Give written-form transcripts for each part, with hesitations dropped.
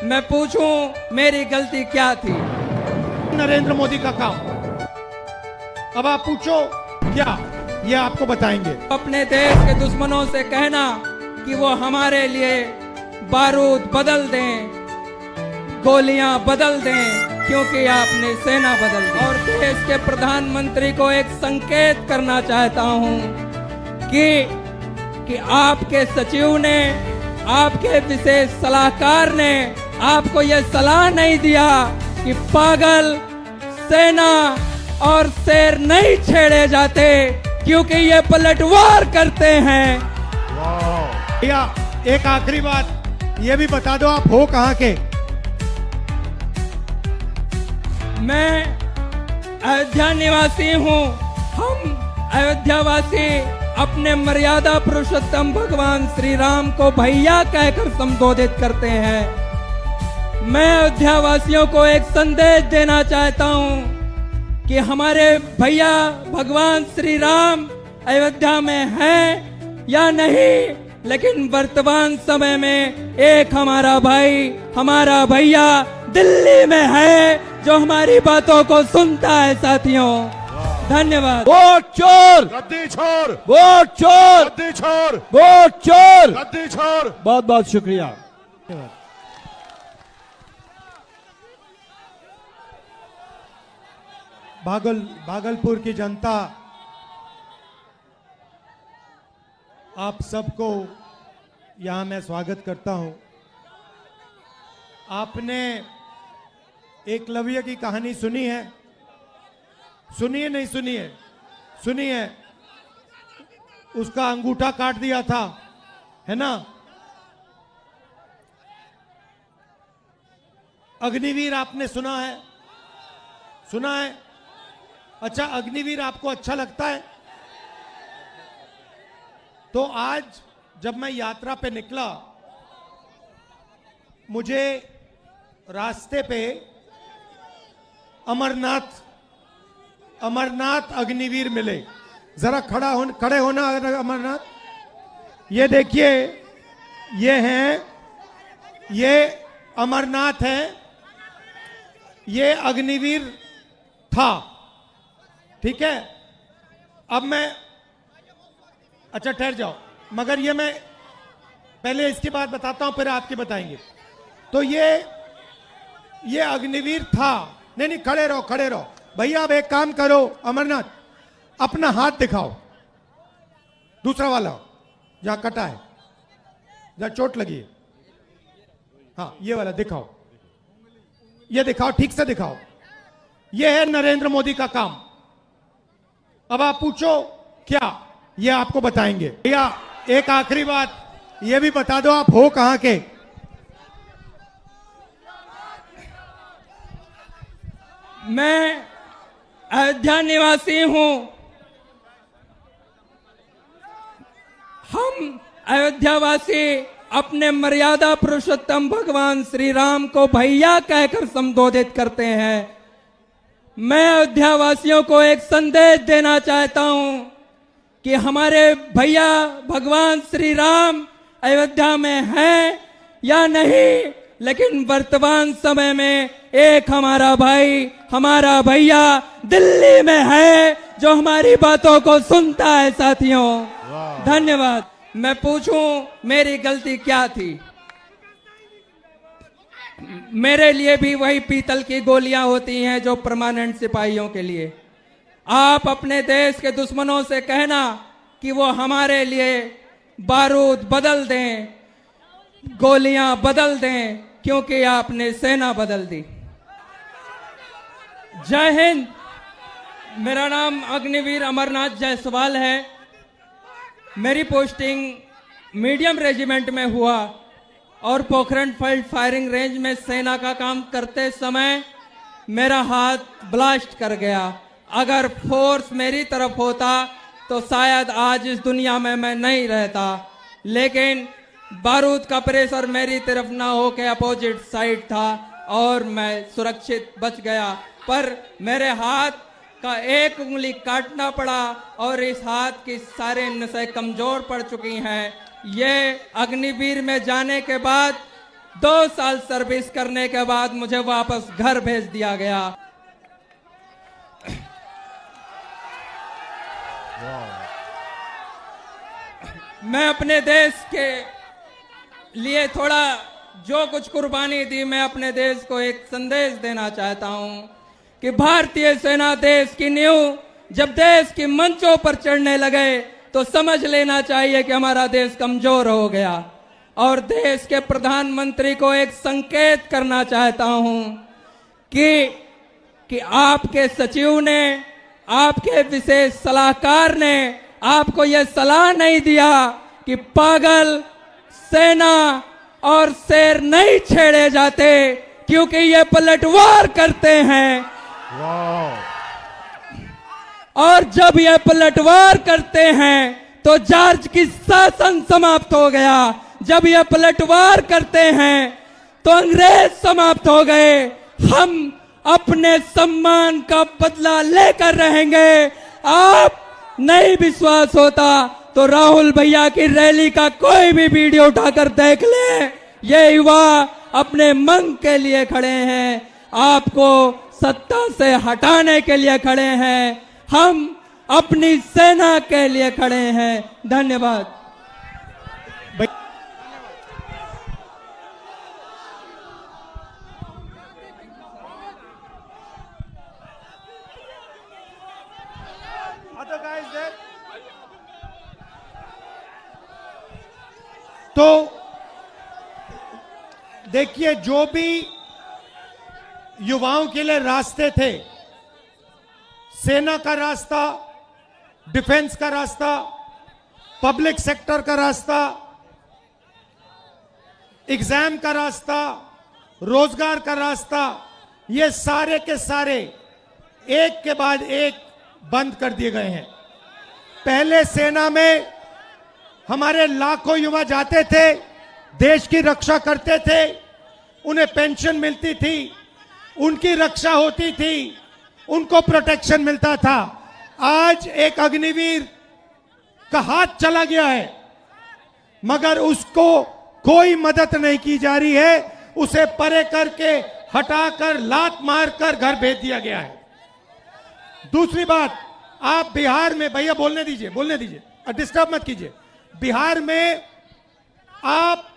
मैं पूछूं मेरी गलती क्या थी? नरेंद्र मोदी का काम। अब आप पूछो क्या, ये आपको बताएंगे। अपने देश के दुश्मनों से कहना कि वो हमारे लिए बारूद बदल दें, गोलियां बदल दें, क्योंकि आपने सेना बदल दी। और देश के प्रधानमंत्री को एक संकेत करना चाहता हूं कि आपके सचिव ने, आपके विशेष सलाहकार ने आपको यह सलाह नहीं दिया कि पागल, सेना और शेर नहीं छेड़े जाते, क्योंकि ये पलटवार करते हैं। भैया एक आखिरी बात ये भी बता दो, आप हो कहां के? मैं अयोध्या निवासी हूँ। हम अयोध्यावासी अपने मर्यादा पुरुषोत्तम भगवान श्री राम को भैया कहकर संबोधित करते हैं। मैं अयोध्यावासियों को एक संदेश देना चाहता हूँ कि हमारे भैया भगवान श्री राम अयोध्या में हैं या नहीं, लेकिन वर्तमान समय में एक हमारा भाई, हमारा भैया दिल्ली में है जो हमारी बातों को सुनता है। साथियों धन्यवाद। वोट चोर, गद्दी छोड़, वोट चोर, गद्दी छोड़, वोट चोर। गद्दी छोड़। बहुत बहुत शुक्रिया। भागलपुर की जनता आप सबको यहां मैं स्वागत करता हूं। आपने एकलव्य की कहानी सुनी है? सुनी है नहीं सुनी है? सुनी है। उसका अंगूठा काट दिया था, है ना? अग्निवीर आपने सुना है? सुना है? अच्छा, अग्निवीर आपको अच्छा लगता है? तो आज जब मैं यात्रा पे निकला, मुझे रास्ते पे अमरनाथ अग्निवीर मिले। जरा खड़े होना अमरनाथ। ये देखिए, ये हैं, ये अमरनाथ है, ये अग्निवीर था। ठीक है, अब मैं, अच्छा ठहर जाओ, मगर ये मैं पहले इसके बाद बताता हूं, फिर आपके बताएंगे। तो ये अग्निवीर था। नहीं, खड़े रहो, खड़े रहो भैया। अब एक काम करो अमरनाथ, अपना हाथ दिखाओ, दूसरा वाला जहां कटा है, जहां चोट लगी है। हाँ, ये वाला दिखाओ, ये दिखाओ, ठीक से दिखाओ। ये है नरेंद्र मोदी का काम। अब आप पूछो क्या, ये आपको बताएंगे। भैया एक आखिरी बात ये भी बता दो, आप हो कहां के? मैं अयोध्या निवासी हूं। हम अयोध्यावासी अपने मर्यादा पुरुषोत्तम भगवान श्री राम को भैया कहकर संबोधित करते हैं। मैं अयोध्यावासियों को एक संदेश देना चाहता हूं कि हमारे भैया भगवान श्री राम अयोध्या में हैं या नहीं, लेकिन वर्तमान समय में एक हमारा भाई, हमारा भैया दिल्ली में है जो हमारी बातों को सुनता है। साथियों धन्यवाद। मैं पूछूं मेरी गलती क्या थी? मेरे लिए भी वही पीतल की गोलियां होती हैं जो परमानेंट सिपाहियों के लिए। आप अपने देश के दुश्मनों से कहना कि वो हमारे लिए बारूद बदल दें, गोलियां बदल दें, क्योंकि आपने सेना बदल दी। जय हिंद। मेरा नाम अग्निवीर अमरनाथ जायसवाल है। मेरी पोस्टिंग मीडियम रेजिमेंट में हुआ और पोखरण फील्ड फायरिंग रेंज में सेना का काम करते समय मेरा हाथ ब्लास्ट कर गया। अगर फोर्स मेरी तरफ होता तो शायद आज इस दुनिया में मैं नहीं रहता, लेकिन बारूद का प्रेशर मेरी तरफ ना हो के अपोजिट साइड था और मैं सुरक्षित बच गया। पर मेरे हाथ का एक उंगली काटना पड़ा और इस हाथ की सारे नसें कमजोर पड़ चुकी हैं। ये अग्निवीर में जाने के बाद 2 साल सर्विस करने के बाद मुझे वापस घर भेज दिया गया। मैं अपने देश के लिए थोड़ा जो कुछ कुर्बानी दी, मैं अपने देश को एक संदेश देना चाहता हूं कि भारतीय सेना देश की नींव जब देश की मंचों पर चढ़ने लगे तो समझ लेना चाहिए कि हमारा देश कमजोर हो गया। और देश के प्रधानमंत्री को एक संकेत करना चाहता हूं कि आपके सचिव ने, आपके विशेष सलाहकार ने आपको यह सलाह नहीं दिया कि पागल, सेना और शेर नहीं छेड़े जाते क्योंकि ये पलटवार करते हैं। और जब ये पलटवार करते हैं तो जॉर्ज की शासन समाप्त हो गया। जब ये पलटवार करते हैं तो अंग्रेज समाप्त हो गए। हम अपने सम्मान का बदला लेकर रहेंगे। आप नहीं विश्वास होता तो राहुल भैया की रैली का कोई भी वीडियो उठाकर देख ले। ये युवा अपने मंग के लिए खड़े हैं, आपको सत्ता से हटाने के लिए खड़े हैं। हम अपनी सेना के लिए खड़े हैं। धन्यवाद। तो देखिए, जो भी युवाओं के लिए रास्ते थे, सेना का रास्ता, डिफेंस का रास्ता, पब्लिक सेक्टर का रास्ता, एग्जाम का रास्ता, रोजगार का रास्ता, ये सारे के सारे एक के बाद एक बंद कर दिए गए हैं। पहले सेना में हमारे लाखों युवा जाते थे, देश की रक्षा करते थे, उन्हें पेंशन मिलती थी, उनकी रक्षा होती थी, उनको प्रोटेक्शन मिलता था। आज एक अग्निवीर का हाथ चला गया है मगर उसको कोई मदद नहीं की जा रही है। उसे परे करके हटाकर लात मारकर घर भेज दिया गया है। दूसरी बात, आप बिहार में, भैया बोलने दीजिए, बोलने दीजिए, डिस्टर्ब मत कीजिए। बिहार में आप,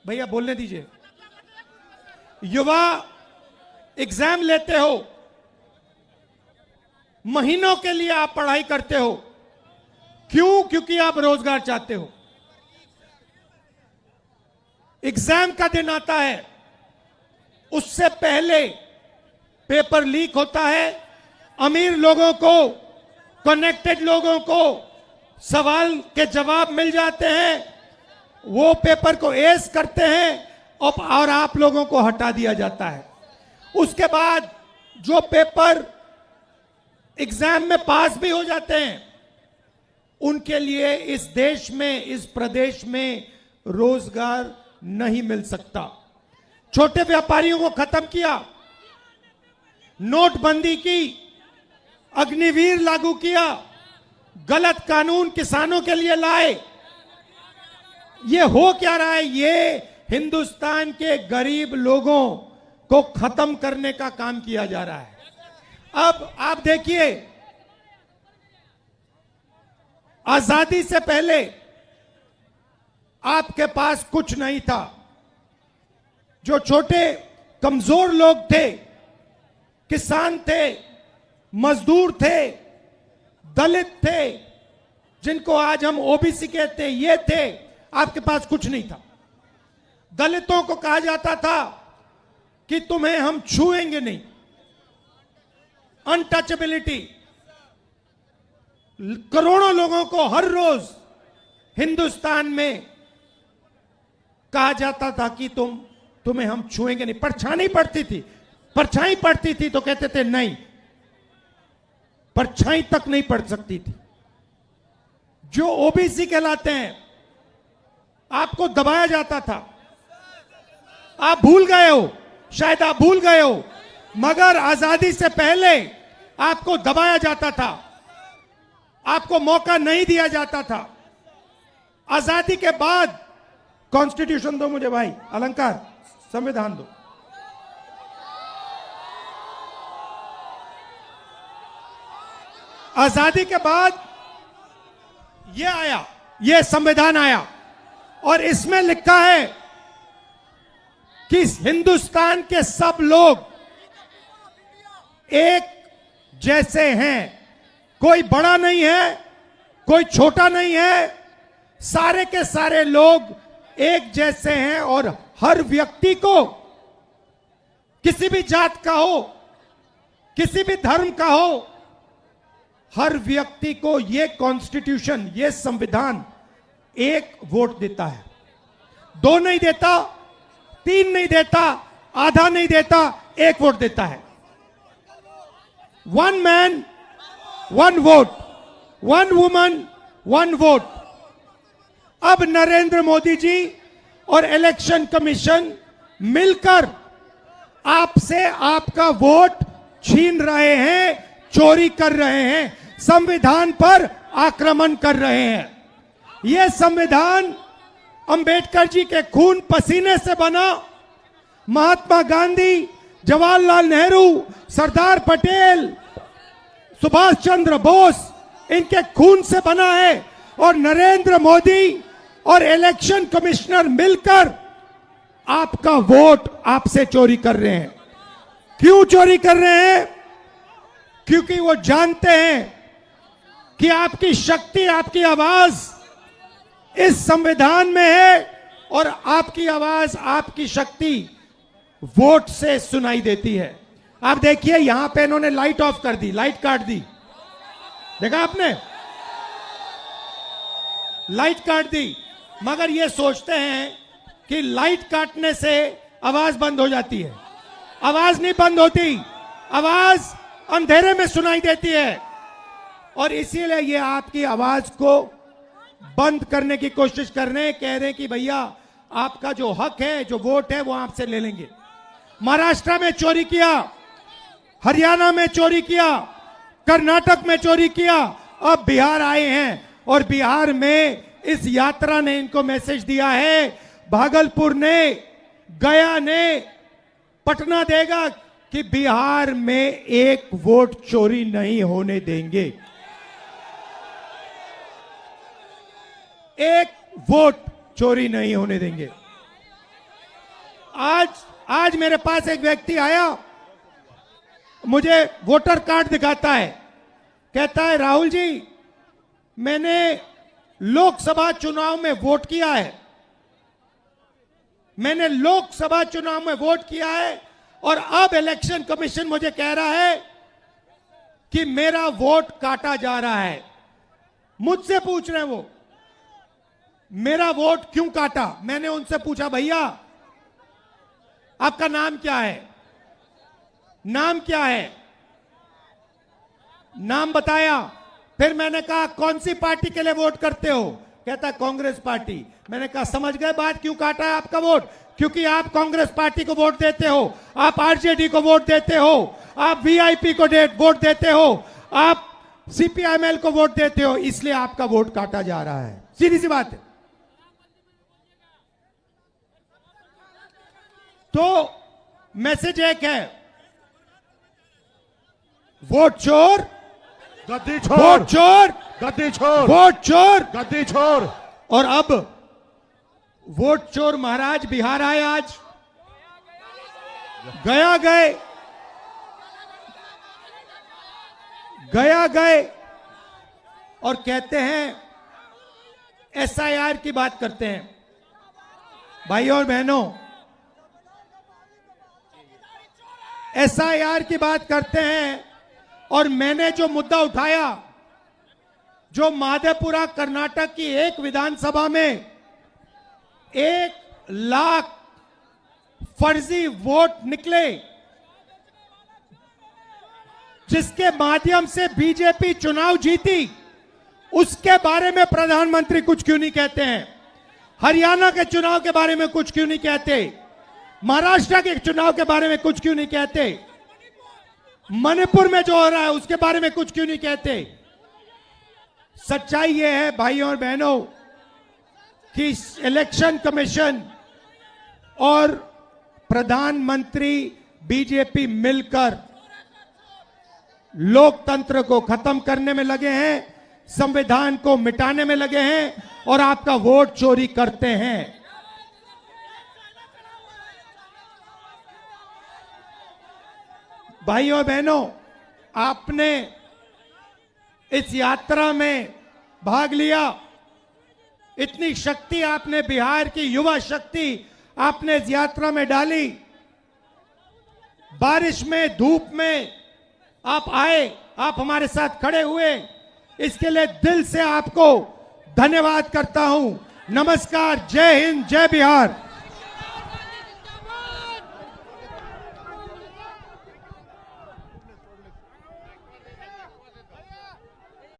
भैया बोलने दीजिए, युवा एग्जाम लेते हो, महीनों के लिए आप पढ़ाई करते हो। क्यों? क्योंकि आप रोजगार चाहते हो। एग्जाम का दिन आता है, उससे पहले पेपर लीक होता है। अमीर लोगों को, कनेक्टेड लोगों को सवाल के जवाब मिल जाते हैं, वो पेपर को एस करते हैं और आप लोगों को हटा दिया जाता है। उसके बाद जो पेपर एग्जाम में पास भी हो जाते हैं, उनके लिए इस देश में, इस प्रदेश में रोजगार नहीं मिल सकता। छोटे व्यापारियों को खत्म किया, नोटबंदी की, अग्निवीर लागू किया, गलत कानून किसानों के लिए लाए। ये हो क्या रहा है? ये हिंदुस्तान के गरीब लोगों को खत्म करने का काम किया जा रहा है। अब आप देखिए, आजादी से पहले आपके पास कुछ नहीं था। जो छोटे कमजोर लोग थे, किसान थे, मजदूर थे, दलित थे, जिनको आज हम ओबीसी कहते हैं, ये थे, आपके पास कुछ नहीं था। दलितों को कहा जाता था कि तुम्हें हम छुएंगे नहीं, अनटचेबिलिटी। करोड़ों लोगों को हर रोज हिंदुस्तान में कहा जाता था कि तुम्हें हम छुएंगे नहीं। परछाई पड़ती थी, परछाई पड़ती थी तो कहते थे नहीं, परछाई तक नहीं पड़ सकती थी। जो ओबीसी कहलाते हैं, आपको दबाया जाता था। आप भूल गए हो, शायद आप भूल गए हो, मगर आजादी से पहले आपको दबाया जाता था, आपको मौका नहीं दिया जाता था। आजादी के बाद कॉन्स्टिट्यूशन दो मुझे भाई, अलंकार, संविधान दो। आजादी के बाद ये आया, ये संविधान आया और इसमें लिखा है कि हिंदुस्तान के सब लोग एक जैसे हैं, कोई बड़ा नहीं है, कोई छोटा नहीं है, सारे के सारे लोग एक जैसे हैं और हर व्यक्ति को, किसी भी जात का हो, किसी भी धर्म का हो, हर व्यक्ति को ये कॉन्स्टिट्यूशन, ये संविधान एक वोट देता है। 2 नहीं देता, 3 नहीं देता, आधा नहीं देता, 1 वोट देता है। 1 मैन 1 वोट, 1 वुमन 1 वोट। अब नरेंद्र मोदी जी और इलेक्शन कमीशन मिलकर आपसे आपका वोट छीन रहे हैं, चोरी कर रहे हैं, संविधान पर आक्रमण कर रहे हैं। यह संविधान अंबेडकर जी के खून पसीने से बना, महात्मा गांधी, जवाहरलाल नेहरू, सरदार पटेल, सुभाष चंद्र बोस, इनके खून से बना है और नरेंद्र मोदी और इलेक्शन कमिश्नर मिलकर आपका वोट आपसे चोरी कर रहे हैं। क्यों चोरी कर रहे हैं? क्योंकि वो जानते हैं कि आपकी शक्ति, आपकी आवाज इस संविधान में है और आपकी आवाज, आपकी शक्ति वोट से सुनाई देती है। आप देखिए यहां पे इन्होंने लाइट ऑफ कर दी, लाइट काट दी, देखा आपने? लाइट काट दी, मगर ये सोचते हैं कि लाइट काटने से आवाज बंद हो जाती है। आवाज नहीं बंद होती, आवाज अंधेरे में सुनाई देती है और इसीलिए ये आपकी आवाज को बंद करने की कोशिश कर रहे हैं। कह रहे हैं कि भैया आपका जो हक है, जो वोट है, वो आपसे ले लेंगे। महाराष्ट्र में चोरी किया, हरियाणा में चोरी किया, कर्नाटक में चोरी किया, अब बिहार आए हैं और बिहार में इस यात्रा ने इनको मैसेज दिया है, भागलपुर ने, गया ने, पटना देगा कि बिहार में 1 वोट चोरी नहीं होने देंगे। 1 वोट चोरी नहीं होने देंगे। आज मेरे पास एक व्यक्ति आया, मुझे वोटर कार्ड दिखाता है, कहता है राहुल जी मैंने लोकसभा चुनाव में वोट किया है, मैंने लोकसभा चुनाव में वोट किया है और अब इलेक्शन कमीशन मुझे कह रहा है कि मेरा वोट काटा जा रहा है। मुझसे पूछ रहे हैं वो, मेरा वोट क्यों काटा? मैंने उनसे पूछा भैया आपका नाम क्या है? नाम क्या है? नाम बताया। फिर मैंने कहा कौन सी पार्टी के लिए वोट करते हो? कहता कांग्रेस पार्टी। मैंने कहा समझ गए बात, क्यों काटा है आपका वोट? क्योंकि आप कांग्रेस पार्टी को वोट देते हो, आप आरजेडी को वोट देते हो, आप वीआईपी को वोट देते हो, आप सीपीआईएमएल को वोट देते हो, इसलिए आपका वोट काटा जा रहा है। सीधी सी बात है। तो मैसेज एक है, वोट चोर गद्दी छोड़, वोट चोर गद्दी छोड़, वोट चोर गद्दी छोड़। और अब वोट चोर महाराज बिहार आए, आज गया गए और कहते हैं एसआईआर की बात करते हैं। भाइयों और बहनों, एसआईआर की बात करते हैं और मैंने जो मुद्दा उठाया, जो माधेपुरा कर्नाटक की एक विधानसभा में 1 लाख फर्जी वोट निकले, जिसके माध्यम से बीजेपी चुनाव जीती, उसके बारे में प्रधानमंत्री कुछ क्यों नहीं कहते हैं? हरियाणा के चुनाव के बारे में कुछ क्यों नहीं कहते? महाराष्ट्र के चुनाव के बारे में कुछ क्यों नहीं कहते? मणिपुर में जो हो रहा है उसके बारे में कुछ क्यों नहीं कहते? सच्चाई यह है भाइयों और बहनों कि इलेक्शन कमीशन और प्रधानमंत्री बीजेपी मिलकर लोकतंत्र को खत्म करने में लगे हैं, संविधान को मिटाने में लगे हैं और आपका वोट चोरी करते हैं। भाइयों बहनों, आपने इस यात्रा में भाग लिया, इतनी शक्ति आपने, बिहार की युवा शक्ति आपने इस यात्रा में डाली। बारिश में, धूप में आप आए, आप हमारे साथ खड़े हुए, इसके लिए दिल से आपको धन्यवाद करता हूं। नमस्कार, जय हिंद, जय बिहार।